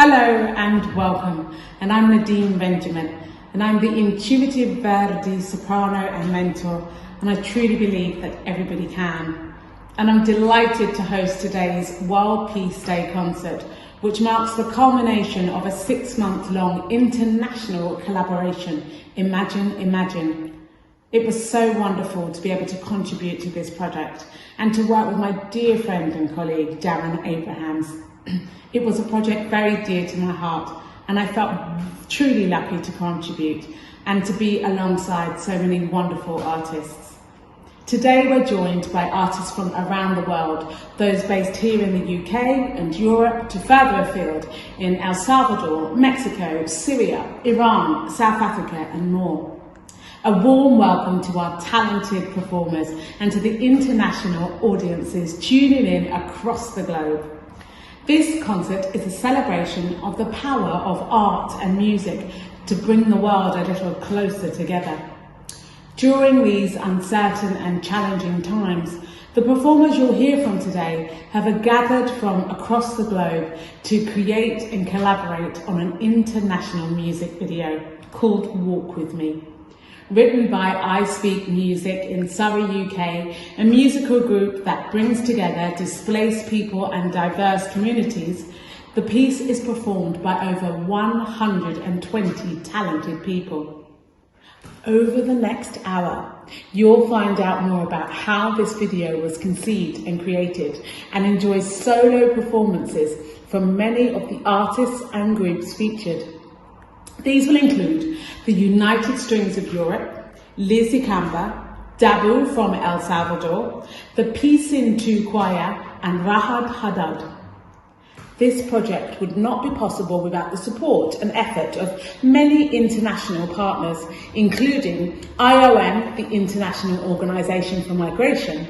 Hello and welcome, and I'm Nadine Benjamin, and I'm the intuitive Verdi soprano and mentor, and I truly believe that everybody can. And I'm delighted to host today's World Peace Day concert, which marks the culmination of a 6-month-long international collaboration, Imagine. It was so wonderful to be able to contribute to this project and to work with my dear friend and colleague, Darren Abrahams. It was a project very dear to my heart, and I felt truly lucky to contribute and to be alongside so many wonderful artists. Today we're joined by artists from around the world, those based here in the UK and Europe to further afield in El Salvador, Mexico, Syria, Iran, South Africa and more. A warm welcome to our talented performers and to the international audiences tuning in across the globe. This concert is a celebration of the power of art and music to bring the world a little closer together. During these uncertain and challenging times, the performers you'll hear from today have gathered from across the globe to create and collaborate on an international music video called Walk With Me. Written by I Speak Music in Surrey, UK, a musical group that brings together displaced people and diverse communities, the piece is performed by over 120 talented people. Over the next hour, you'll find out more about how this video was conceived and created and enjoy solo performances from many of the artists and groups featured. These will include the United Strings of Europe, Lizzie Kamba, Dabu from El Salvador, the Pisintu Choir and Rahad Haddad. This project would not be possible without the support and effort of many international partners, including IOM, the International Organization for Migration.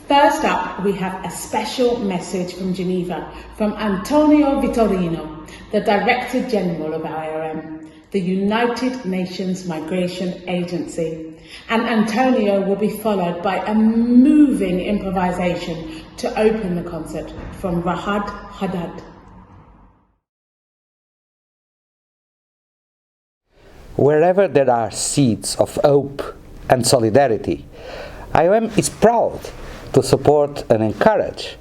First up, we have a special message from Geneva from Antonio Vitorino, the Director General of IOM, the United Nations Migration Agency. And Antonio will be followed by a moving improvisation to open the concert from Rahad Haddad. Wherever there are seeds of hope and solidarity, IOM is proud to support and encourage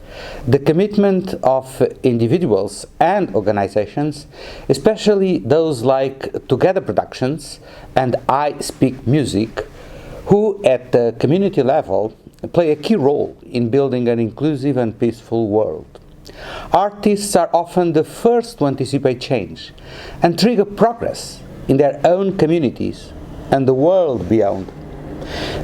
the commitment of individuals and organizations, especially those like Together Productions and I Speak Music, who at the community level play a key role in building an inclusive and peaceful world. Artists are often the first to anticipate change and trigger progress in their own communities and the world beyond.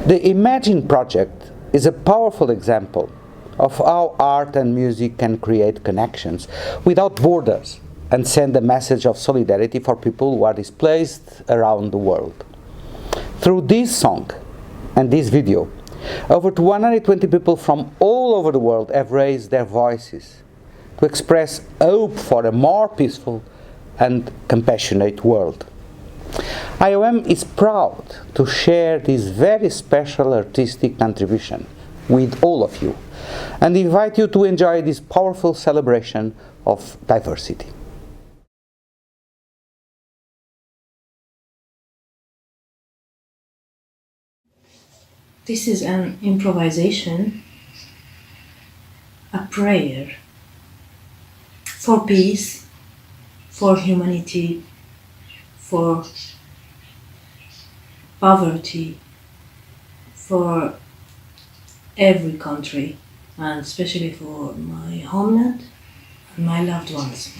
The Imagine project is a powerful example of how art and music can create connections without borders and send a message of solidarity for people who are displaced around the world. Through this song and this video, over 120 people from all over the world have raised their voices to express hope for a more peaceful and compassionate world. IOM is proud to share this very special artistic contribution with all of you and invite you to enjoy this powerful celebration of diversity. This is an improvisation, a prayer for peace, for humanity, for poverty, for every country, and especially for my homeland and my loved ones.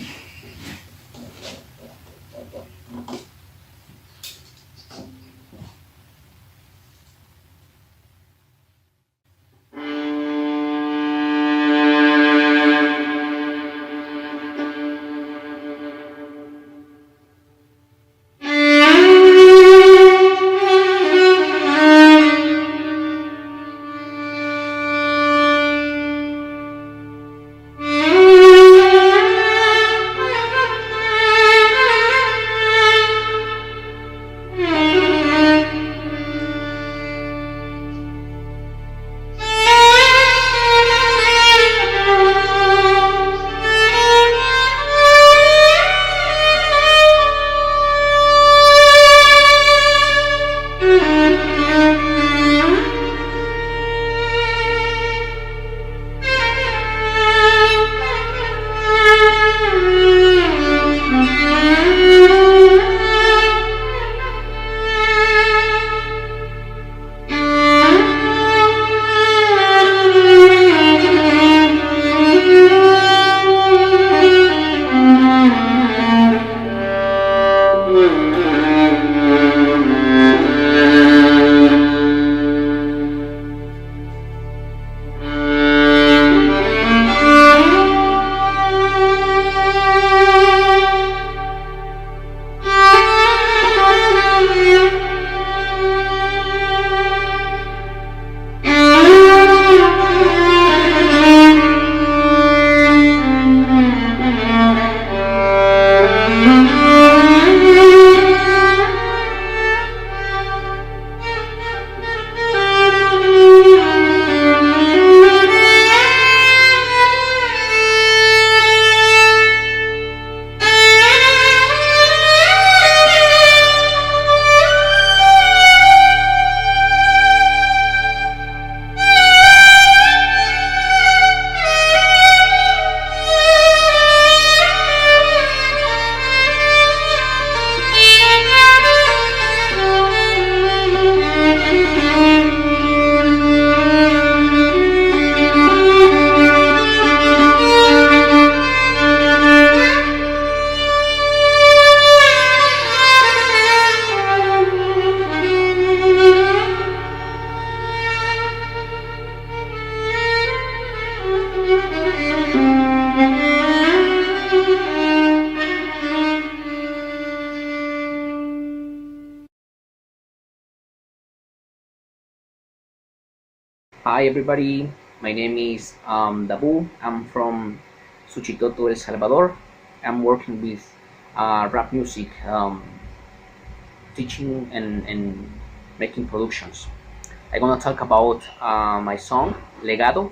Hi everybody, my name is Dabu. I'm from Suchitoto, El Salvador. I'm working with rap music, teaching and making productions. I'm gonna talk about my song Legado.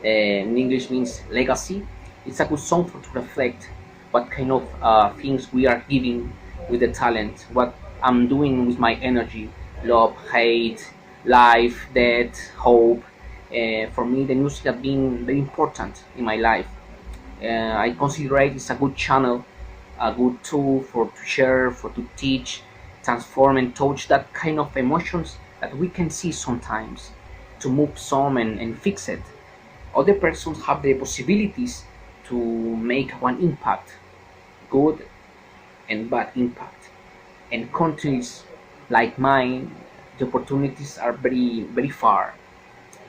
In English means legacy. It's a good song to reflect what kind of things we are giving with the talent, what I'm doing with my energy, love, hate, life, death, hope. For me, the music has been very important in my life. I consider it's a good channel, a good tool for to share, for to teach, transform and touch that kind of emotions that we can see sometimes, to move some and fix it. Other persons have the possibilities to make one impact, good and bad impact. And countries like mine, the opportunities are very far.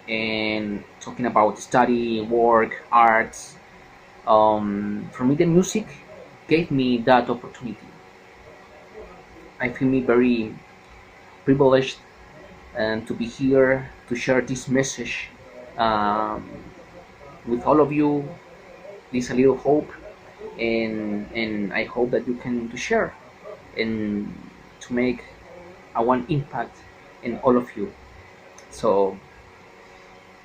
And talking about study, work, arts, for me the music gave me that opportunity. I feel me very privileged and to be here to share this message um, with all of you. This a little hope, and I hope that you can to share and to make a one impact in all of you. So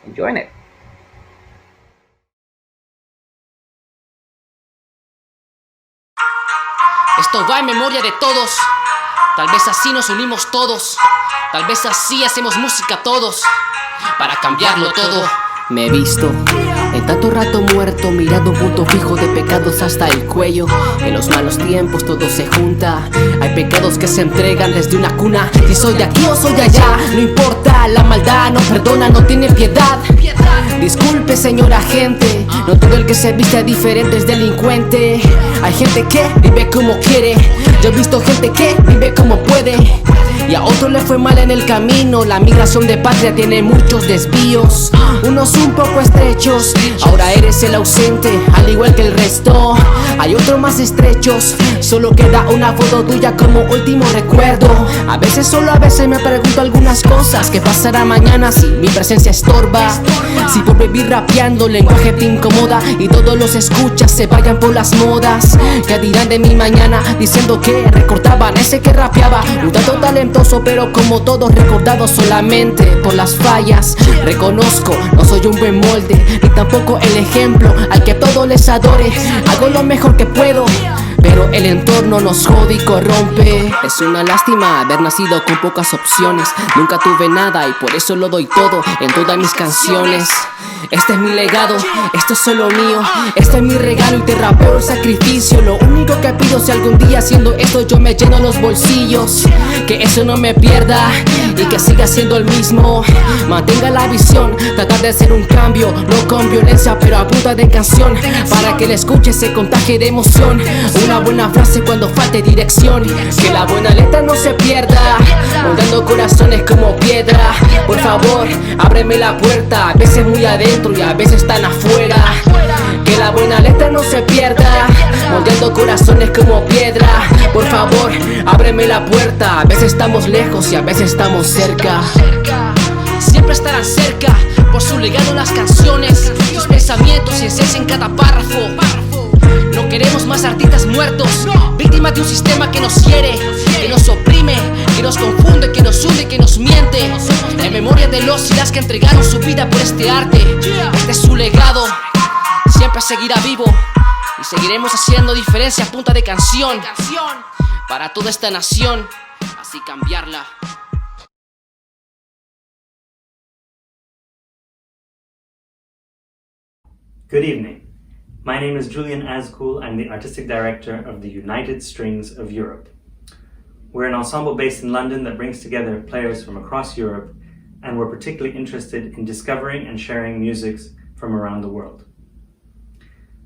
enjoy it. Esto va en memoria de todos. Tal vez así nos unimos todos. Tal vez así hacemos música todos. Para cambiarlo todo. Me he visto en tanto rato muerto, mirando un punto fijo de pecados hasta el cuello. En los malos tiempos todo se junta. Hay pecados que se entregan desde una cuna. Si soy de aquí o soy de allá, no importa. La maldad no perdona, no tiene piedad. Disculpe señora gente, no todo el que se viste diferente es delincuente. Hay gente que vive como quiere. Yo he visto gente que vive como puede. Y a otro le fue mal en el camino. La migración de patria tiene muchos desvíos, unos un poco estrechos. Ahora eres el ausente, al igual que el resto. Hay otros más estrechos. Solo queda una foto tuya como último recuerdo. A veces, solo a veces me pregunto algunas cosas. ¿Qué pasará mañana si mi presencia estorba? Si por vivir rapeando lenguaje te incomoda y todos los escuchas se vayan por las modas. ¿Qué dirán de mi mañana diciendo que recortaban ese que rapeaba? Un tanto talentoso pero como todos recordados solamente por las fallas. Reconozco, no soy un buen molde ni tampoco el ejemplo al que todo les adore. Hago lo mejor que puedo, pero el entorno nos jode y corrompe. Es una lástima haber nacido con pocas opciones. Nunca tuve nada y por eso lo doy todo en todas mis canciones. Este es mi legado, esto es solo mío. Este es mi regalo y te rapeo el sacrificio. Lo único que pido si algún día haciendo esto yo me lleno los bolsillos, que eso no me pierda y que siga siendo el mismo. Mantenga la visión, tratar de hacer un cambio, no con violencia pero a punta de canción, para que el escuche se contagie de emoción. Una buena frase cuando falte dirección, que la buena letra no se pierda, moldando corazones como piedra. Por favor, ábreme la puerta, a veces muy adentro y a veces tan afuera. Que la buena letra no se pierda, moldeando corazones como piedra. Por favor, ábreme la puerta, a veces estamos lejos y a veces estamos cerca. Siempre estarán cerca, por su legado las canciones, sus pensamientos y esencia en cada párrafo. No queremos más artistas muertos, víctimas de un sistema que nos hiere, que nos oprime, que nos confunde, que nos hunde, que nos miente. En memoria de los y las que entregaron su vida por este arte. Este es su legado, siempre seguirá vivo y seguiremos haciendo diferencia a punta de canción para toda esta nación, así cambiarla. Good evening. My name is Julian Azkul. I'm the Artistic Director of the United Strings of Europe. We're an ensemble based in London that brings together players from across Europe, and we're particularly interested in discovering and sharing musics from around the world.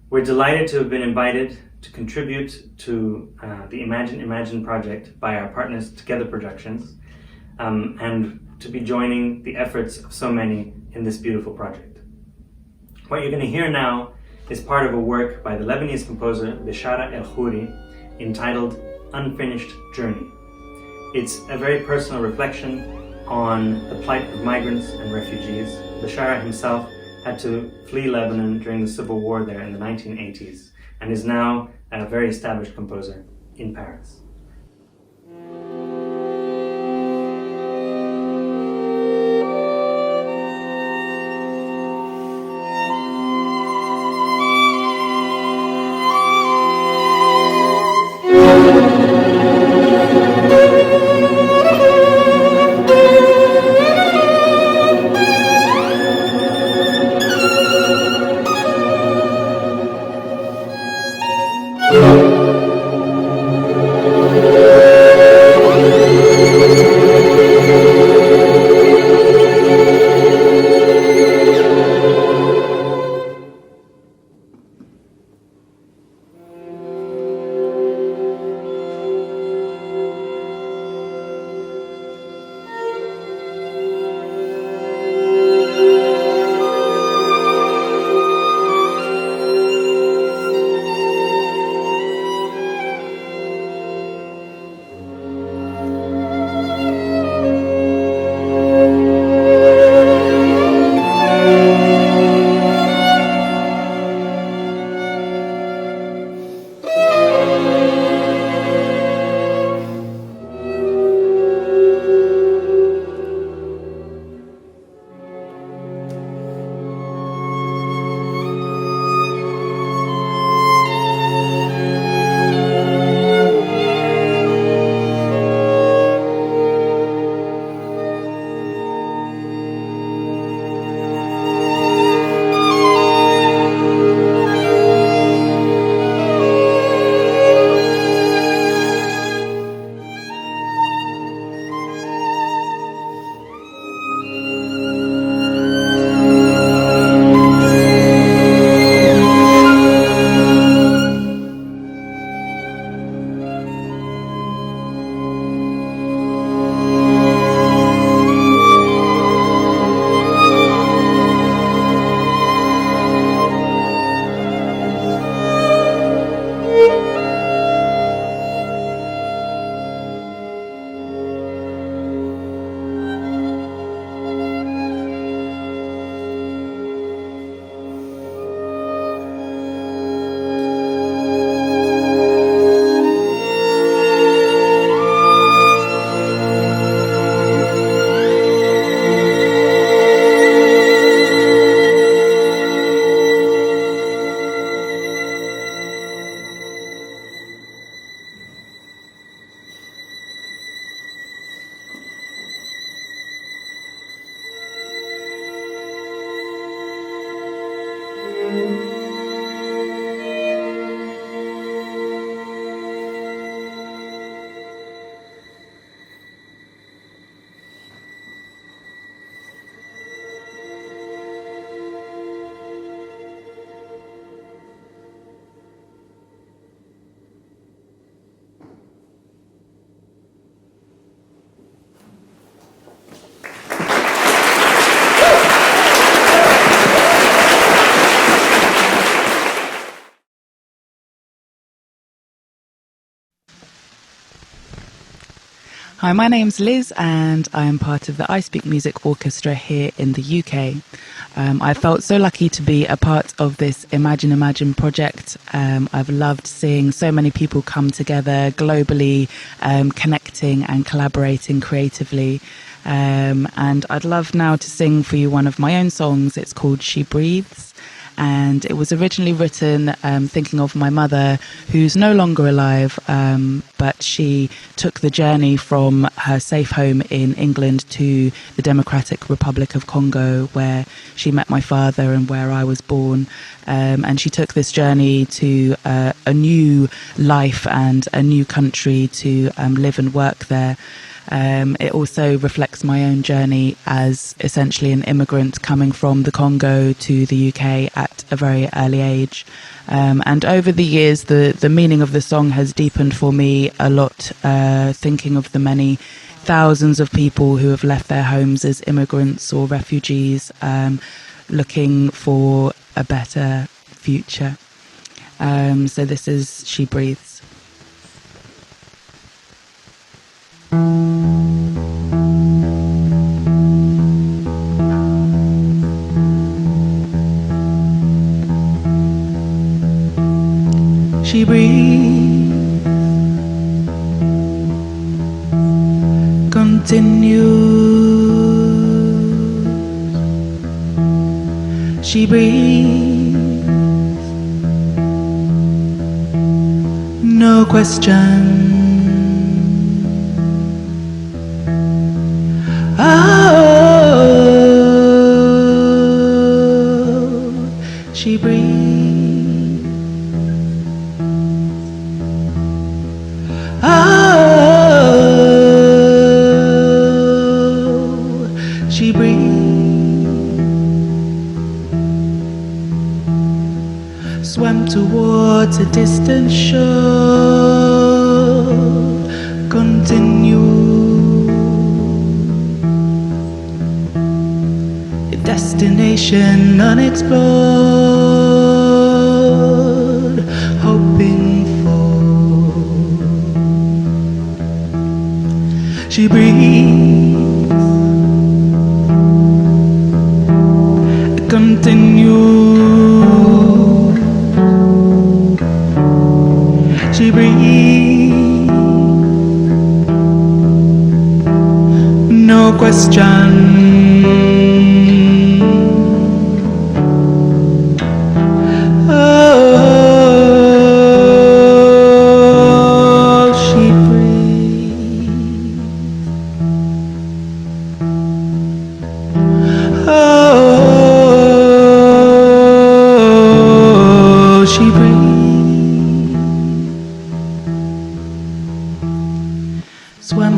We're delighted to have been invited to contribute to the Imagine project by our partners Together Productions, and to be joining the efforts of so many in this beautiful project. What you're going to hear now is part of a work by the Lebanese composer Bishara El Khouri entitled Unfinished Journey. It's a very personal reflection on the plight of migrants and refugees. Bashara himself had to flee Lebanon during the civil war there in the 1980s and is now a very established composer in Paris. Hi, my name's Liz and I am part of the I Speak Music Orchestra here in the UK. I felt so lucky to be a part of this Imagine project. I've loved seeing so many people come together globally, connecting and collaborating creatively. And I'd love now to sing for you one of my own songs. It's called She Breathes. And it was originally written thinking of my mother, who's no longer alive, but she took the journey from her safe home in England to the Democratic Republic of Congo, where she met my father and where I was born. And she took this journey to a new life and a new country to live and work there. It also reflects my own journey as essentially an immigrant coming from the Congo to the UK at a very early age. And over the years, the meaning of the song has deepened for me a lot, thinking of the many thousands of people who have left their homes as immigrants or refugees, looking for a better future. So this is She Breathes. She breathes, continues. She breathes, no question. Oh, she breathes. Oh, she breathes. Swam towards a distant shore. Continue. Destination unexplored, hoping for. She breathes, continues. She breathes, no question.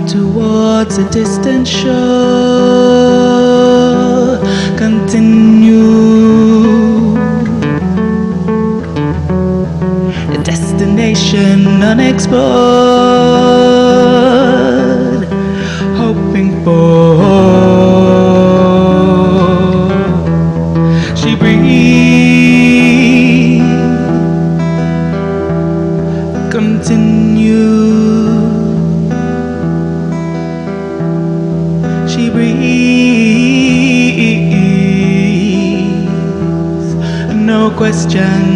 Towards a distant shore, continue. A destination unexplored, hoping for. She breathes, continue. She breathes, no question.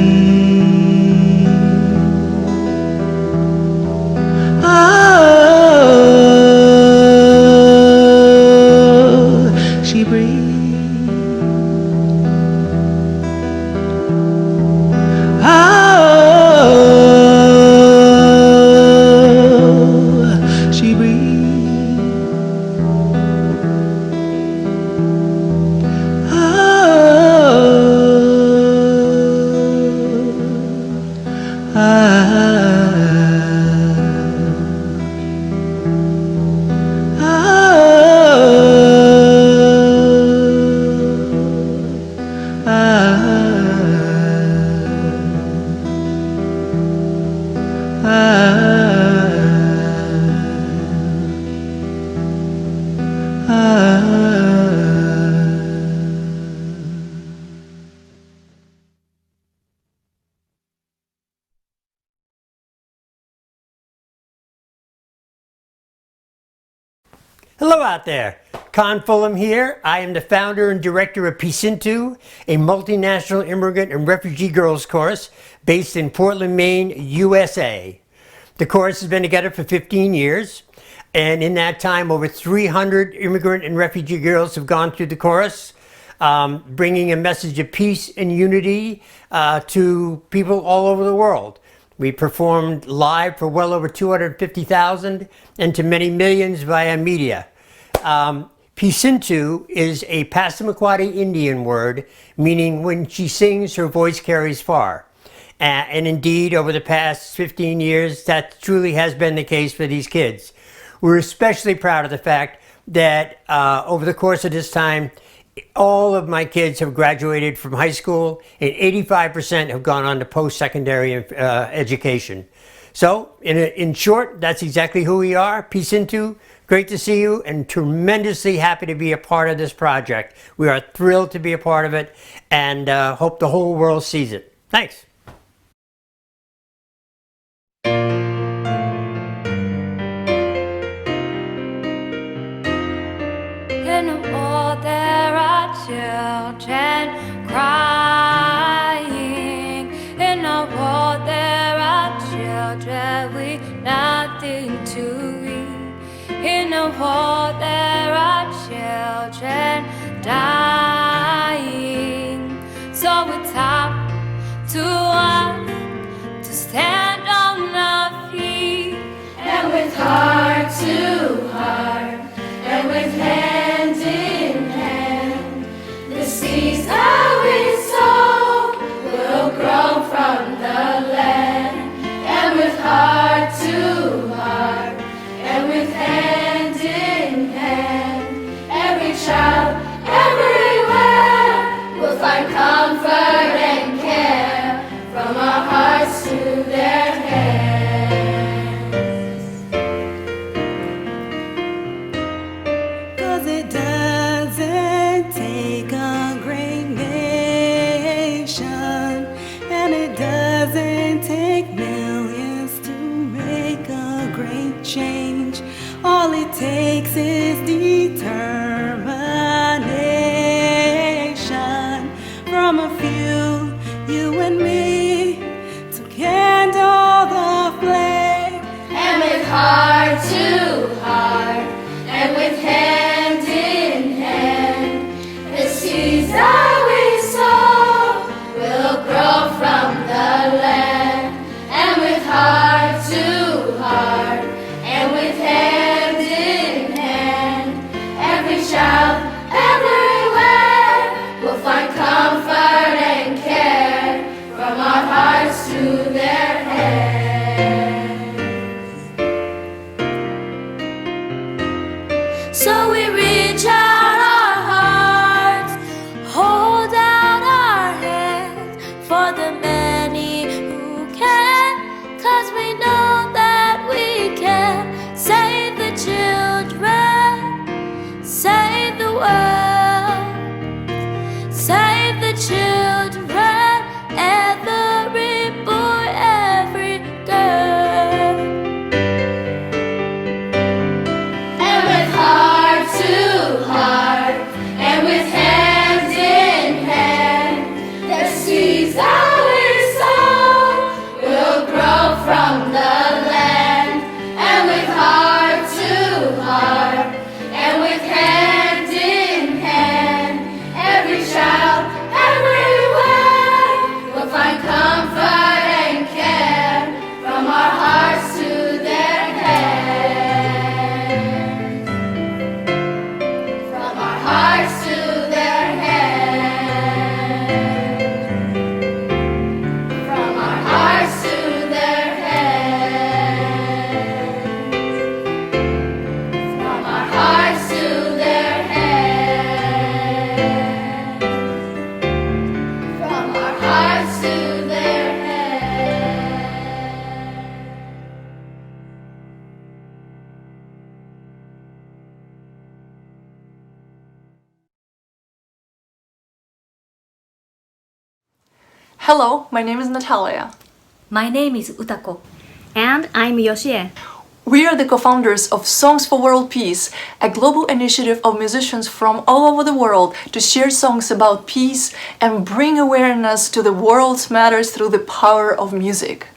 Oh, she breathes. Oh, she breathes. Hello out there, Con Fulham here. I am the founder and director of Pisintu, a multinational immigrant and refugee girls course based in Portland, Maine, USA. The course has been together for 15 years, and in that time over 300 immigrant and refugee girls have gone through the course, bringing a message of peace and unity to people all over the world. We performed live for well over 250,000 and to many millions via media. Pisintu is a Passamaquoddy Indian word meaning when she sings, her voice carries far. And indeed, over the past 15 years, that truly has been the case for these kids. We're especially proud of the fact that over the course of this time, all of my kids have graduated from high school and 85% have gone on to post-secondary education. So, in short, that's exactly who we are. Pisintu, great to see you and tremendously happy to be a part of this project. We are thrilled to be a part of it and hope the whole world sees it. Thanks. In a war there are children crying. In a war there are children with nothing to eat. In a war there are children dying. So it's up to us to stand on our feet. And with heart to heart, and with hand in hand, the seeds that we sow will grow from the land. And with heart to heart, and with hand in hand, every child, everywhere will find comfort and care from our hearts to their hands. 'Cause it doesn't take a great nation, and it doesn't take millions to make a great change. All it takes is determination from a few, you and me, to kindle the flame. And with heart to heart, and with hand in hand, the seeds that we sow will grow from the land. And with heart to heart, and with hand in hand, every child, everywhere will find comfort and care from our hearts to their hands. So we reach out our hearts, hold out our hands for the many who can, 'cause we know that we can save the children, save the world, save the children, every boy, every girl. And with heart to heart, and with hand in hand, the seeds that we sow will grow from the land. And with heart to heart, and with hand in hand, every child, everywhere will find comfort and care from our hearts to their hands. From our hearts to their hands. From our hearts to their hands. From our hearts to their hands. From our hearts to their hands. Hello, my name is Natalia. My name is Utako. And I'm Yoshie. We are the co-founders of Songs for World Peace, a global initiative of musicians from all over the world to share songs about peace and bring awareness to the world's matters through the power of music.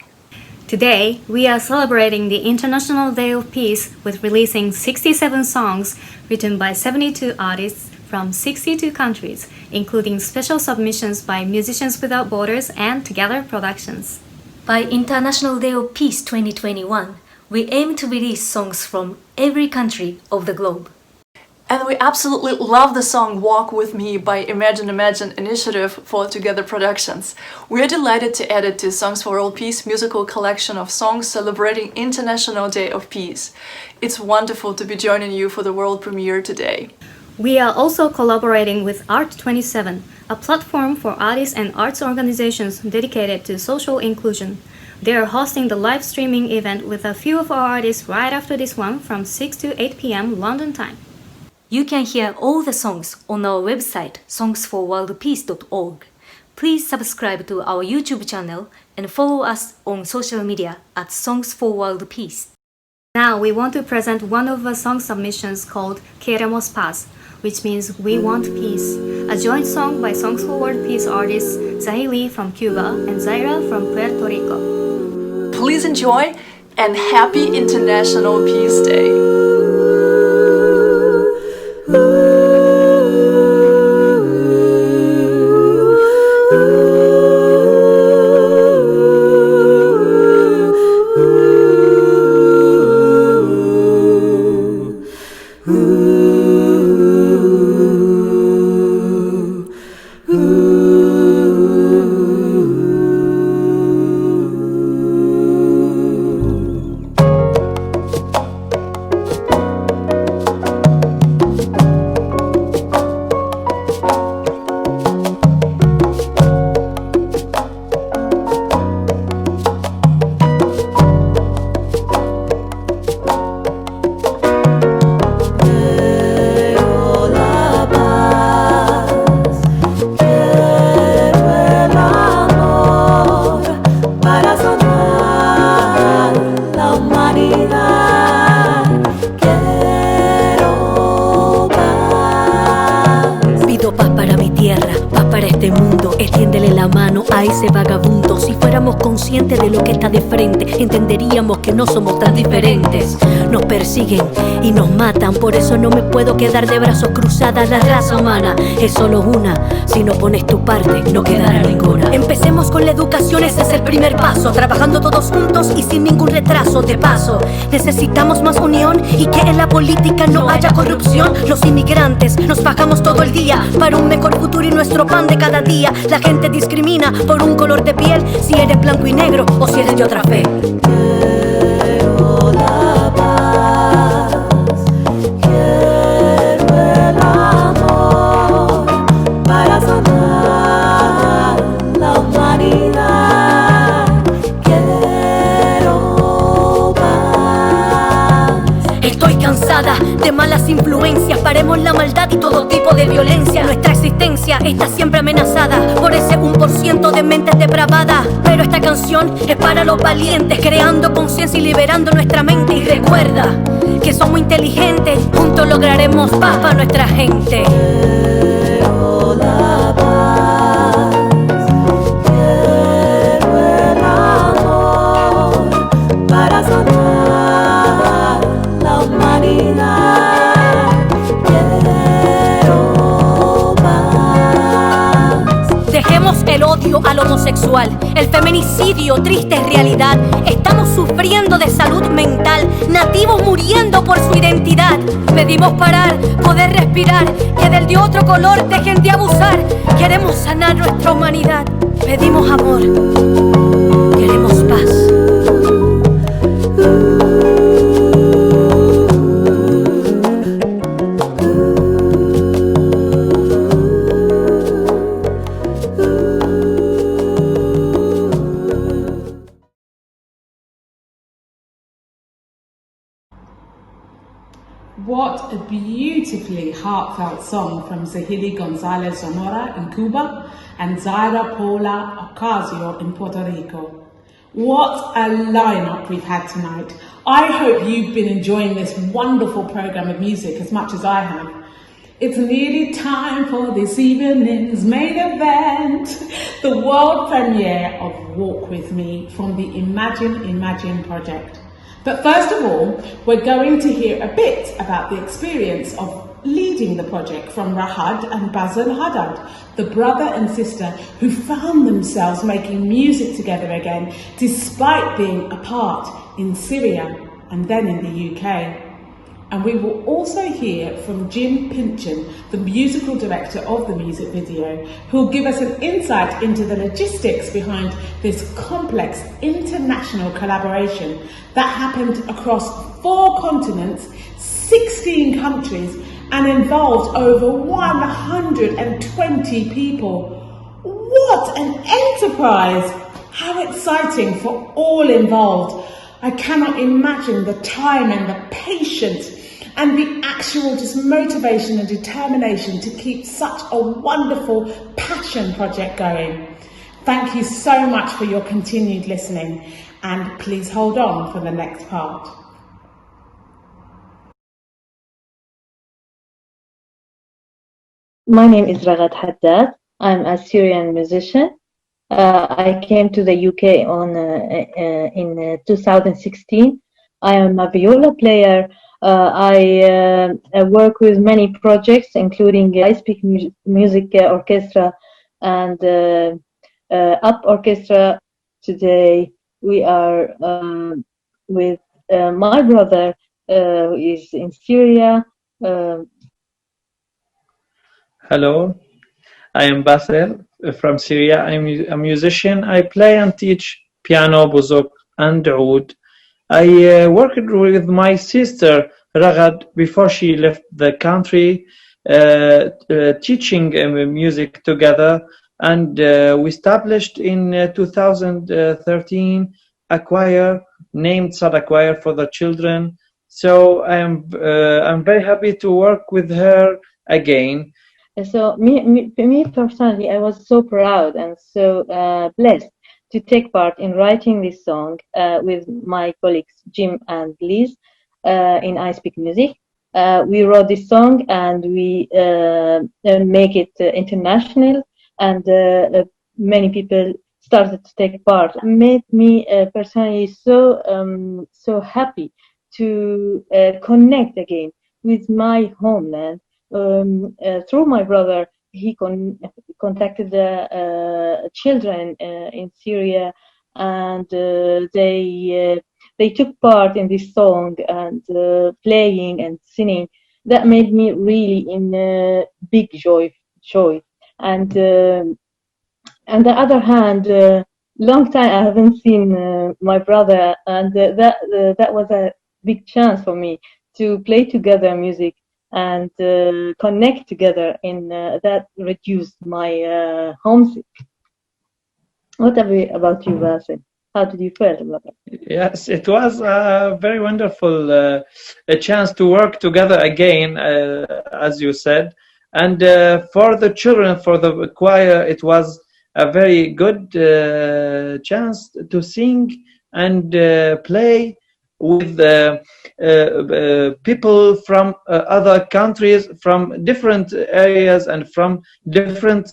Today, we are celebrating the International Day of Peace with releasing 67 songs written by 72 artists from 62 countries, including special submissions by Musicians Without Borders and Together Productions. By International Day of Peace 2021, we aim to release songs from every country of the globe. And we absolutely love the song Walk With Me by Imagine Initiative for Together Productions. We are delighted to add it to Songs for World Peace musical collection of songs celebrating International Day of Peace. It's wonderful to be joining you for the world premiere today. We are also collaborating with Art27, a platform for artists and arts organizations dedicated to social inclusion. They are hosting the live streaming event with a few of our artists right after this one from 6 to 8 p.m. London time. You can hear all the songs on our website songsforworldpeace.org. Please subscribe to our YouTube channel and follow us on social media at Songs for World Peace. Now we want to present one of our song submissions called Queremos Paz, which means We Want Peace, a joint song by Songs for World Peace artists Zahili from Cuba and Zaira from Puerto Rico. Please enjoy, and happy International Peace Day. Consciente de lo que está de frente, entenderíamos que no somos tan diferentes. Nos persiguen y nos matan, por eso no me puedo quedar de brazos cruzados. La raza humana es solo una, si no pones tu parte no quedará ninguna. Empecemos con la educación, ese es el primer paso, trabajando todos juntos y sin ningún retraso. De paso, necesitamos más unión y que en la política no haya corrupción. Los inmigrantes nos bajamos todo el día para un mejor futuro y nuestro pan de cada día. La gente discrimina por un color de piel, si eres blanco y negro o si eres de otra fe. Quiero la paz, quiero el amor para sanar la humanidad. Quiero paz. Estoy cansada de malas influencias, paremos la maldad y todo tipo de violencia. Nuestra existencia está siempre amenazada por ese 1% de mentes depravadas. Pero esta canción es para los valientes, creando conciencia y liberando nuestra mente. Y recuerda que somos inteligentes, juntos lograremos paz para nuestra gente. Quiero la paz, quiero el amor para sanar la humanidad. Quiero paz. Dejemos el odio al homosexual, el feminicidio, triste realidad. Estamos sufriendo de salud mental, nativos muriendo por su identidad. Pedimos parar, poder respirar, que del de otro color dejen de abusar. Queremos sanar nuestra humanidad, pedimos amor, queremos paz. What a beautifully heartfelt song from Zahili Gonzalez Zamora in Cuba and Zaira Paula Ocasio in Puerto Rico. What a lineup we've had tonight. I hope you've been enjoying this wonderful program of music as much as I have. It's nearly time for this evening's main event, the world premiere of Walk With Me from the Imagine project. But first of all, we're going to hear a bit about the experience of leading the project from Rahad and Basil Haddad, the brother and sister who found themselves making music together again despite being apart in Syria and then in the UK. And we will also hear from Jim Pinchin, the musical director of the music video, who will give us an insight into the logistics behind this complex international collaboration that happened across 4 continents, 16 countries, and involved over 120 people. What an enterprise! How exciting for all involved. I cannot imagine the time and the patience and the actual just motivation and determination to keep such a wonderful passion project going. Thank you so much for your continued listening, and please hold on for the next part. My name is Raghad Haddad. I'm a Syrian musician. I came to the UK in 2016. I am a viola player. I work with many projects, including I Speak Music Orchestra and Up Orchestra. Today we are with my brother who is in Syria. Hello, I am Basel from Syria. I'm a musician. I play and teach piano, bouzuk, and oud. I worked with my sister Ragad before she left the country, teaching music together, and we established in 2013 a choir named Sada Choir for the children. So I'm very happy to work with her again. So me personally, I was so proud and so blessed to take part in writing this song with my colleagues Jim and Liz in I Speak Music. We wrote this song and we make it international, and many people started to take part. It made me personally so happy to connect again with my homeland. Through my brother, he contacted the children in Syria, and they took part in this song and playing and singing. That made me really in big joy. And on the other hand, long time I haven't seen my brother, and that was a big chance for me to play together music and connect together in that reduced my homesick. What about you, Basil? How did you feel about it? Yes, it was a very wonderful a chance to work together again, as you said. And for the children, for the choir, it was a very good chance to sing and play with people from other countries, from different areas and from different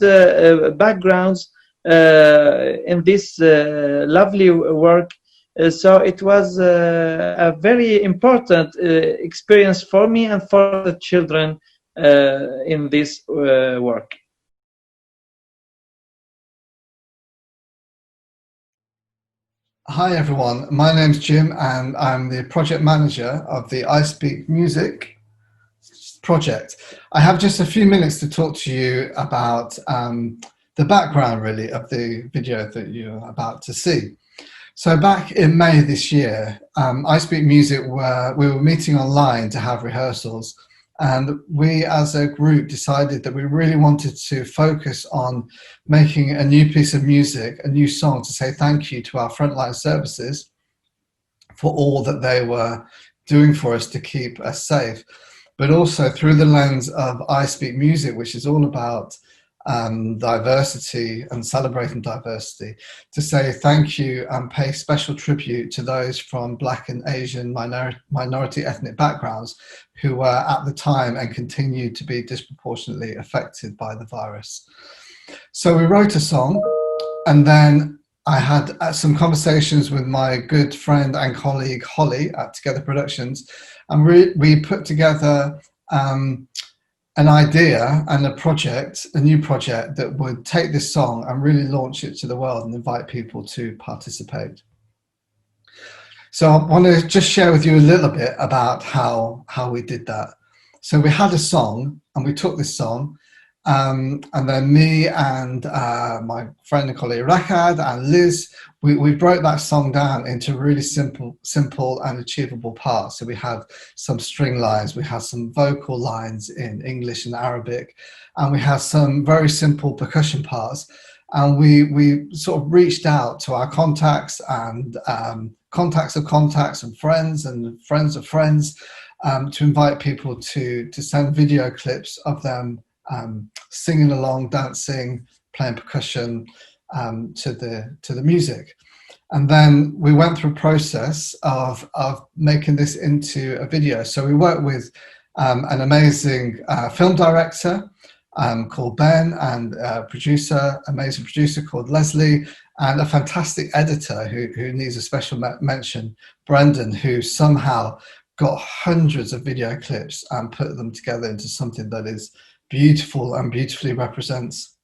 backgrounds in this lovely work. So it was a very important experience for me and for the children in this work. Hi everyone, my name's Jim and I'm the project manager of the I Speak Music project. I have just a few minutes to talk to you about the background really of the video that you're about to see. So back in May this year, I Speak Music we were meeting online to have rehearsals, and we as a group decided that we really wanted to focus on making a new piece of music, a new song to say thank you to our frontline services for all that they were doing for us to keep us safe, but also through the lens of I Speak Music, which is all about diversity and celebrating diversity, to say thank you and pay special tribute to those from Black and Asian minority ethnic backgrounds who were at the time and continue to be disproportionately affected by the virus. So we wrote a song, and then I had some conversations with my good friend and colleague Holly at Together Productions, and we put together an idea and a project, a new project that would take this song and really launch it to the world and invite people to participate. So I want to just share with you a little bit about how we did that. So we had a song and we took this song, and then me and my friend and colleague Rakad and Liz, we broke that song down into really simple and achievable parts. So we had some string lines, we had some vocal lines in English and Arabic, and we had some very simple percussion parts. And we sort of reached out to our contacts and contacts of contacts and friends of friends to invite people to send video clips of them singing along, dancing, playing percussion to the music. And then we went through a process of making this into a video. So we worked with an amazing film director called Ben, and amazing producer called Leslie, and a fantastic editor who needs a special mention, Brendan, who somehow got hundreds of video clips and put them together into something that is beautiful and beautifully represents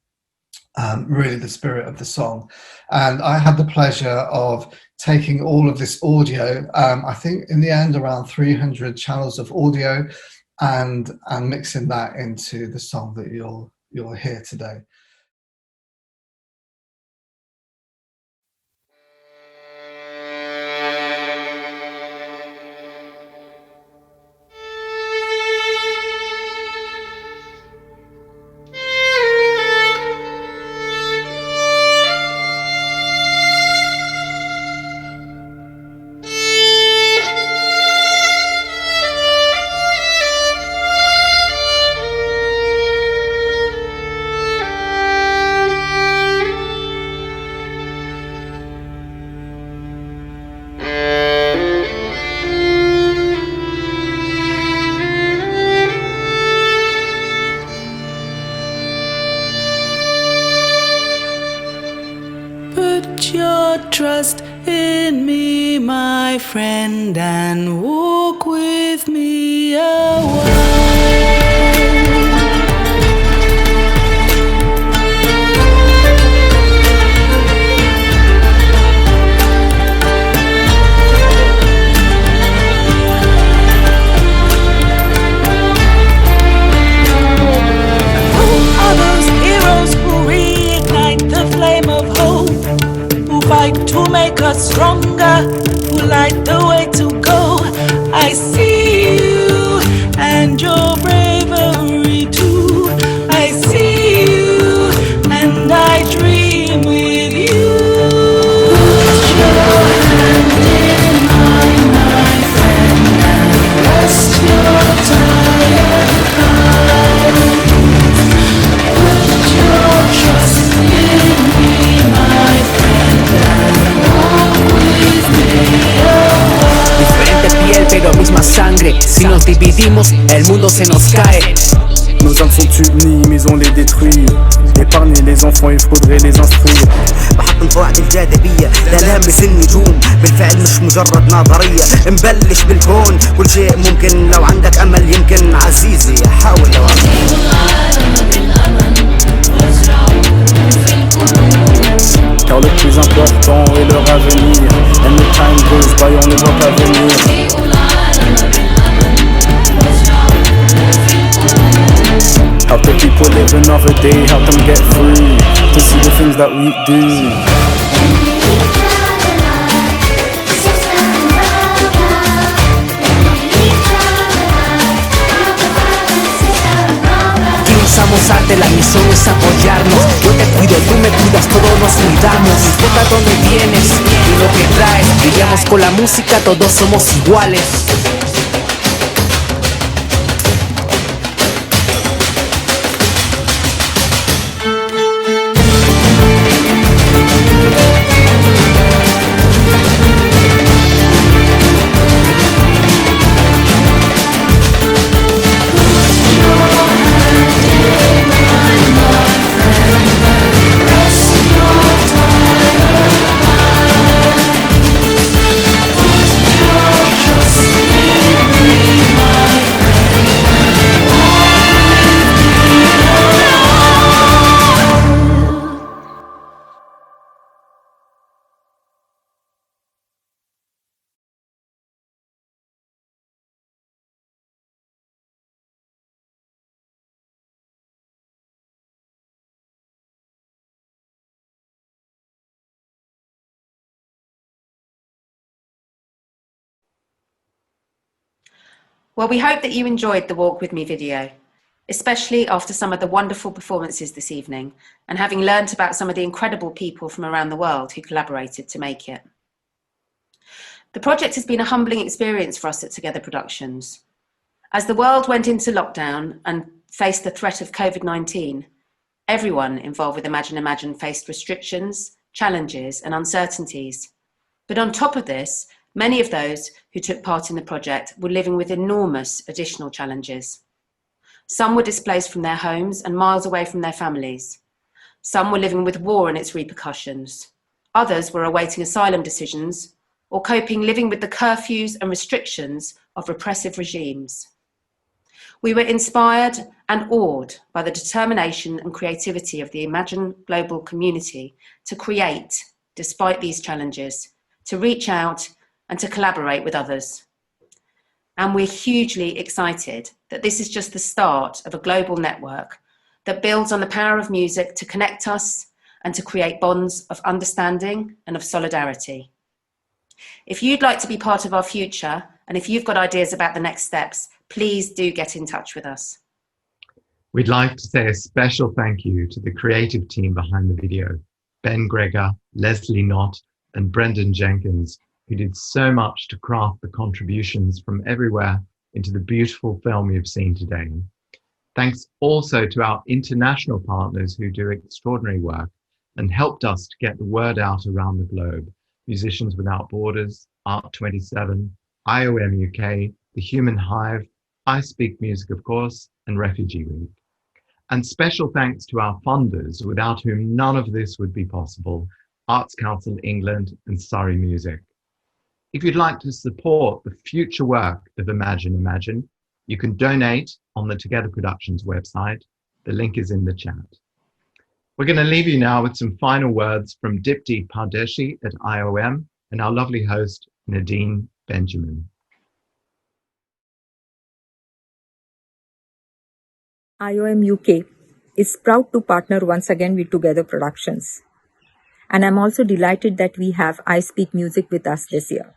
really the spirit of the song. And I had the pleasure of taking all of this audio, I think in the end around 300 channels of audio, and mixing that into the song that you'll hear today. Put your trust in me, my friend, and walk with me a while. Who are those heroes who reignite the flame of hope? Who fight to make us stronger, who light the way to go? I see you and your bravery too. I see you and I dream with you. Put your hand in mine, my friend, and rest your tired eyes. Put your trust in me, my friend, and walk with me a while. Diferente piel pero misma sangre. Si nos dividimos, el mundo se nos cae. Nos âmes sont unies mais on les détruit. Épargner les enfants, il faudrait les instruire. بحط قواعد الجاذبية لا لامس النجوم، بالفعل مش مجرد نظرية. نبلش بالكون، كل شيء ممكن لو عندك أمل. يمكن عزيزي حاول لو Car le plus important est leur avenir. And the time goes by, on ne voit pas venir. Help the people live another day, help them get free, to see the things that we do. Usamos arte, la misión es apoyarnos. Yo te cuido, tú me cuidas, todos nos cuidamos. No importa dónde vienes y lo que traes, brillamos con la música, todos somos iguales. Well, we hope that you enjoyed the Walk With Me video, especially after some of the wonderful performances this evening and having learnt about some of the incredible people from around the world who collaborated to make it. The project has been a humbling experience for us at Together Productions. As the world went into lockdown and faced the threat of COVID-19, everyone involved with Imagine faced restrictions, challenges and uncertainties. But on top of this, many of those who took part in the project were living with enormous additional challenges. Some were displaced from their homes and miles away from their families. Some were living with war and its repercussions. Others were awaiting asylum decisions or coping living with the curfews and restrictions of repressive regimes. We were inspired and awed by the determination and creativity of the Imagine global community to create, despite these challenges, to reach out and to collaborate with others. And we're hugely excited that this is just the start of a global network that builds on the power of music to connect us and to create bonds of understanding and of solidarity. If you'd like to be part of our future, and if you've got ideas about the next steps, please do get in touch with us. We'd like to say a special thank you to the creative team behind the video, Ben Gregor, Leslie Knott, and Brendan Jenkins, who did so much to craft the contributions from everywhere into the beautiful film you've seen today. Thanks also to our international partners who do extraordinary work and helped us to get the word out around the globe. Musicians Without Borders, Art27, IOM UK, The Human Hive, I Speak Music, of course, and Refugee Week. And special thanks to our funders, without whom none of this would be possible, Arts Council England and Surrey Music. If you'd like to support the future work of Imagine, you can donate on the Together Productions website. The link is in the chat. We're going to leave you now with some final words from Dipti Pardeshi at IOM and our lovely host, Nadine Benjamin. IOM UK is proud to partner once again with Together Productions. And I'm also delighted that we have I Speak Music with us this year.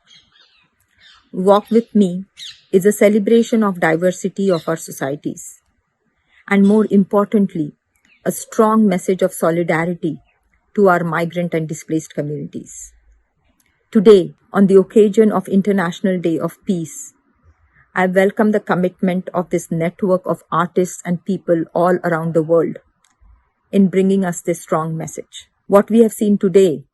Walk With Me is a celebration of diversity of our societies. And more importantly, a strong message of solidarity to our migrant and displaced communities. Today, on the occasion of International Day of Peace, I welcome the commitment of this network of artists and people all around the world in bringing us this strong message. What we have seen today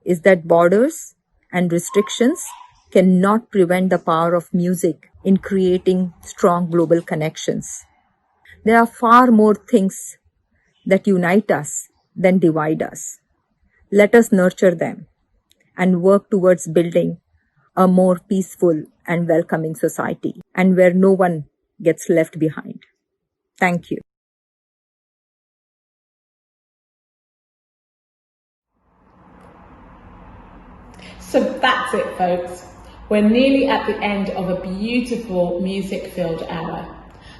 is that borders and restrictions cannot prevent the power of music in creating strong global connections. There are far more things that unite us than divide us. Let us nurture them and work towards building a more peaceful and welcoming society, and where no one gets left behind. Thank you. So that's it, folks. We're nearly at the end of a beautiful music-filled hour.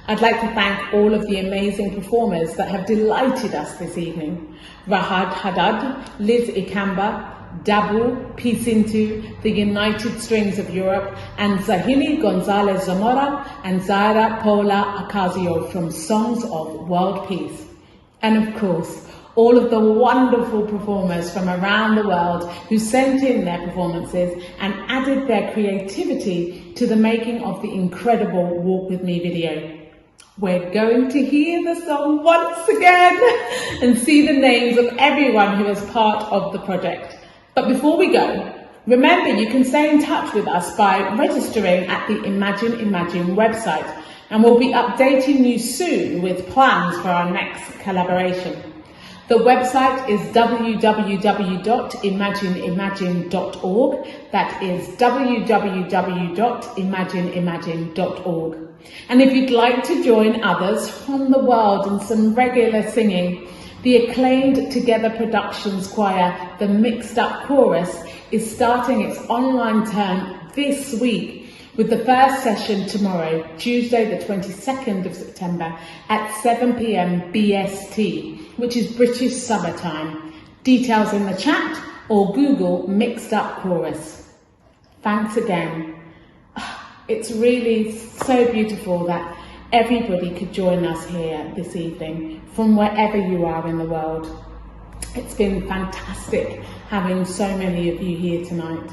I'd like to thank all of the amazing performers that have delighted us this evening. Rahad Haddad, Liz Ikamba, Dabu, Pisintu, the United Strings of Europe, and Zahili Gonzalez Zamora and Zaira Paula Acasio from Songs of World Peace. And of course, all of the wonderful performers from around the world who sent in their performances and added their creativity to the making of the incredible Walk With Me video. We're going to hear the song once again and see the names of everyone who was part of the project. But before we go, remember you can stay in touch with us by registering at the Imagine website, and we'll be updating you soon with plans for our next collaboration. The website is www.imagineimagine.org. That is www.imagineimagine.org. And if you'd like to join others from the world in some regular singing, the acclaimed Together Productions choir, the Mixed Up Chorus, is starting its online term this week with the first session tomorrow, Tuesday the 22nd of September at 7 p.m. BST, which is British summertime. Details in the chat or Google Mixed Up Chorus. Thanks again. It's really so beautiful that everybody could join us here this evening from wherever you are in the world. It's been fantastic having so many of you here tonight.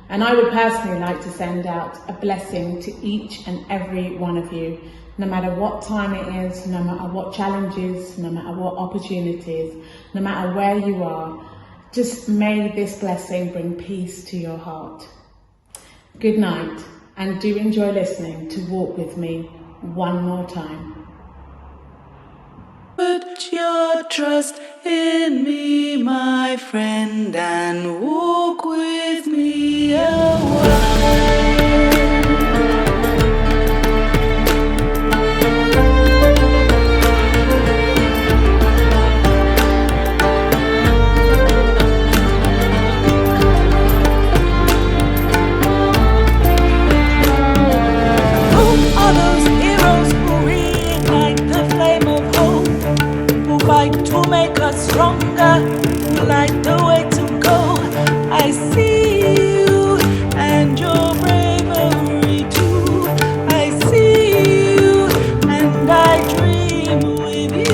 And I would personally like to send out a blessing to each and every one of you, no matter what time it is, no matter what challenges, no matter what opportunities, no matter where you are. Just may this blessing bring peace to your heart. Good night, and do enjoy listening to Walk With Me one more time. Put your trust in me, my friend, and walk with me a while. To make us stronger, light the way to go. I see you and your bravery too. I see you and I dream with you.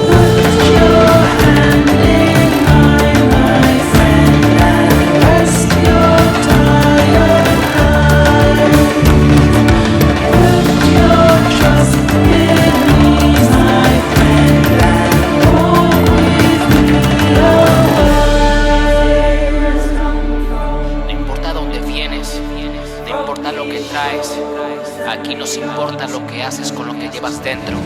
Put your hand in mine, my friend, and rest your tired eyes. Put your trust in me, my friend. No importa dónde vienes, no importa lo que traes, aquí nos importa lo que haces con lo que llevas dentro.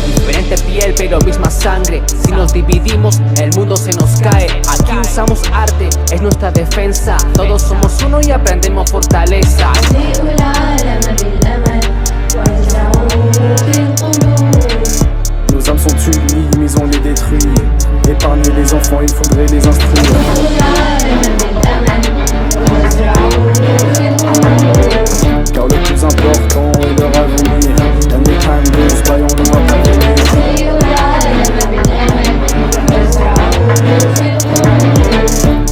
Diferente piel pero misma sangre, si nos dividimos el mundo se nos cae. Aquí usamos arte, es nuestra defensa, todos somos uno y aprendemos fortaleza. Nos âmes sont unies, mais on les détruit. Épargner les enfants, il faudrait les instruire. Car le plus important est leur avenir. And the time goes by, on ne voit pas venir.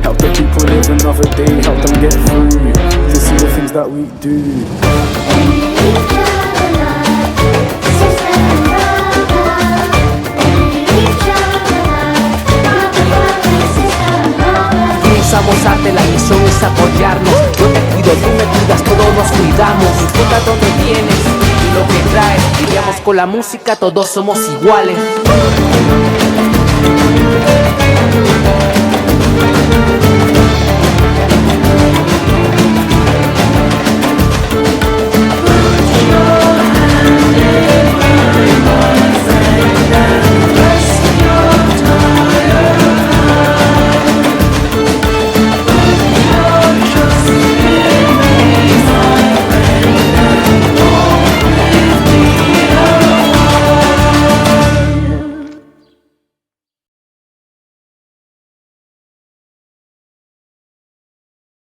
Help the people live another day, help them get through to see the things that we do. Usamos arte, la misión es apoyarnos. Yo te cuido, tú me cuidas, todos nos cuidamos. No importa dónde vienes y lo que traes, brillamos con la música, todos somos iguales.